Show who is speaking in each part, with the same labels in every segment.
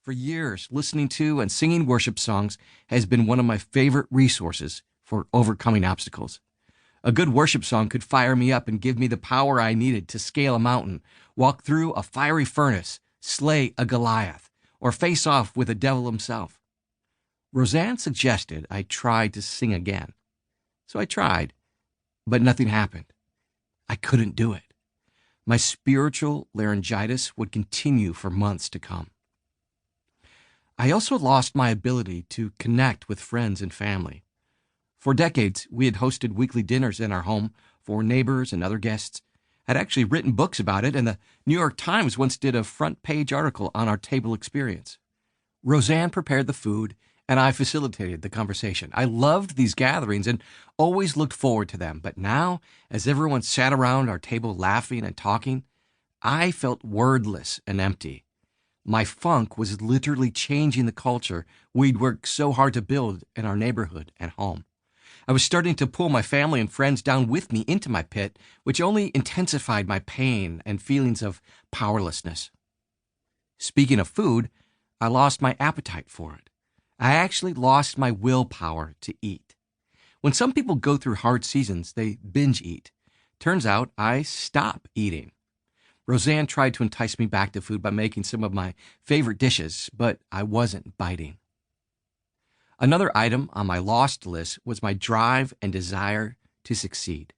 Speaker 1: For years, listening to and singing worship songs has been one of my favorite resources for overcoming obstacles. A good worship song could fire me up and give me the power I needed to scale a mountain, walk through a fiery furnace, slay a Goliath, or face off with the devil himself. Roseanne suggested I try to sing again. So I tried, but nothing happened. I couldn't do it. My spiritual laryngitis would continue for months to come. I also lost my ability to connect with friends and family. For decades, we had hosted weekly dinners in our home for neighbors and other guests. I'd actually written books about it, and the New York Times once did a front-page article on our table experience. Roseanne prepared the food, and I facilitated the conversation. I loved these gatherings and always looked forward to them. But now, as everyone sat around our table laughing and talking, I felt wordless and empty. My funk was literally changing the culture we'd worked so hard to build in our neighborhood and home. I was starting to pull my family and friends down with me into my pit, which only intensified my pain and feelings of powerlessness. Speaking of food, I lost my appetite for it. I actually lost my willpower to eat. When some people go through hard seasons, they binge eat. Turns out I stop eating. Roseanne tried to entice me back to food by making some of my favorite dishes, but I wasn't biting. Another item on my lost list was my drive and desire to succeed.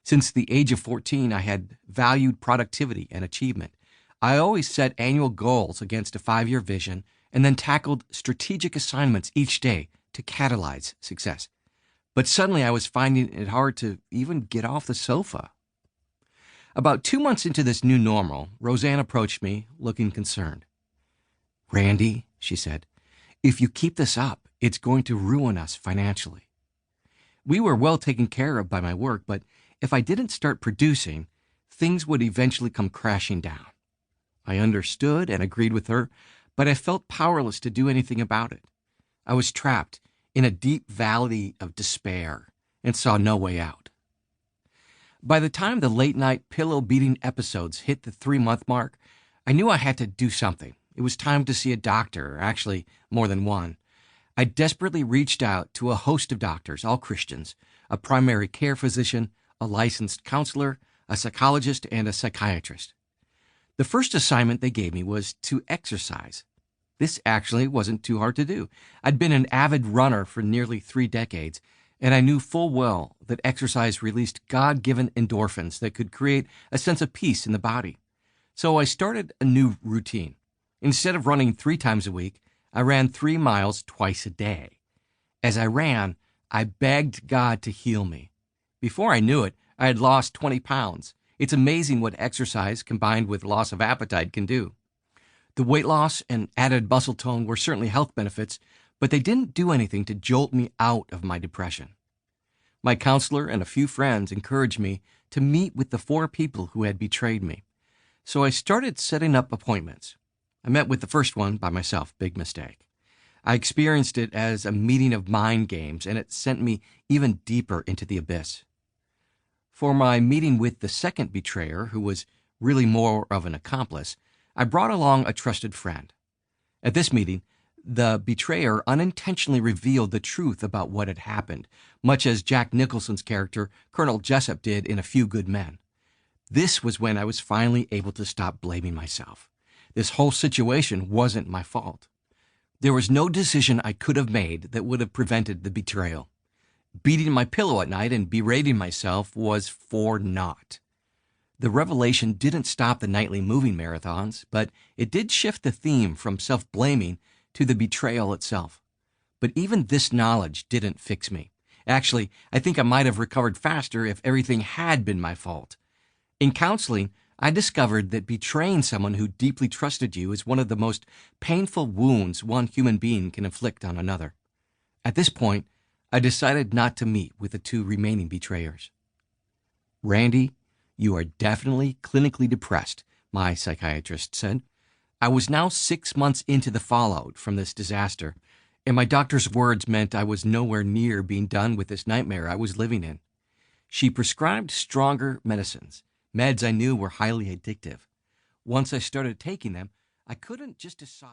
Speaker 1: Since the age of 14, I had valued productivity and achievement. I always set annual goals against a 5-year vision and then tackled strategic assignments each day to catalyze success. But suddenly I was finding it hard to even get off the sofa. About 2 months into this new normal, Roseanne approached me looking concerned. "Randy," she said, "if you keep this up, it's going to ruin us financially." We were well taken care of by my work, but if I didn't start producing, things would eventually come crashing down. I understood and agreed with her, but I felt powerless to do anything about it. I was trapped in a deep valley of despair and saw no way out. By the time the late-night pillow-beating episodes hit the 3-month mark, I knew I had to do something. It was time to see a doctor, actually more than one. I desperately reached out to a host of doctors, all Christians, a primary care physician, a licensed counselor, a psychologist, and a psychiatrist. The first assignment they gave me was to exercise. This actually wasn't too hard to do. I'd been an avid runner for nearly 3 decades, and I knew full well that exercise released God-given endorphins that could create a sense of peace in the body. So I started a new routine. Instead of running 3 times a week, I ran 3 miles twice a day. As I ran, I begged God to heal me. Before I knew it, I had lost 20 pounds. It's amazing what exercise combined with loss of appetite can do. The weight loss and added muscle tone were certainly health benefits, but they didn't do anything to jolt me out of my depression. My counselor and a few friends encouraged me to meet with the 4 people who had betrayed me. So I started setting up appointments. I met with the first one by myself, big mistake. I experienced it as a meeting of mind games, and it sent me even deeper into the abyss. For my meeting with the second betrayer, who was really more of an accomplice, I brought along a trusted friend. At this meeting, the betrayer unintentionally revealed the truth about what had happened, much as Jack Nicholson's character, Colonel Jessup, did in A Few Good Men. This was when I was finally able to stop blaming myself. This whole situation wasn't my fault. There was no decision I could have made that would have prevented the betrayal. Beating my pillow at night and berating myself was for naught. The revelation didn't stop the nightly moving marathons, but it did shift the theme from self-blaming to the betrayal itself. But even this knowledge didn't fix me. Actually, I think I might have recovered faster if everything had been my fault. In counseling, I discovered that betraying someone who deeply trusted you is one of the most painful wounds one human being can inflict on another. At this point, I decided not to meet with the 2 remaining betrayers. "Randy, you are definitely clinically depressed," my psychiatrist said. I was now 6 months into the fallout from this disaster, and my doctor's words meant I was nowhere near being done with this nightmare I was living in. She prescribed stronger medicines, meds I knew were highly addictive. Once I started taking them, I couldn't just decide.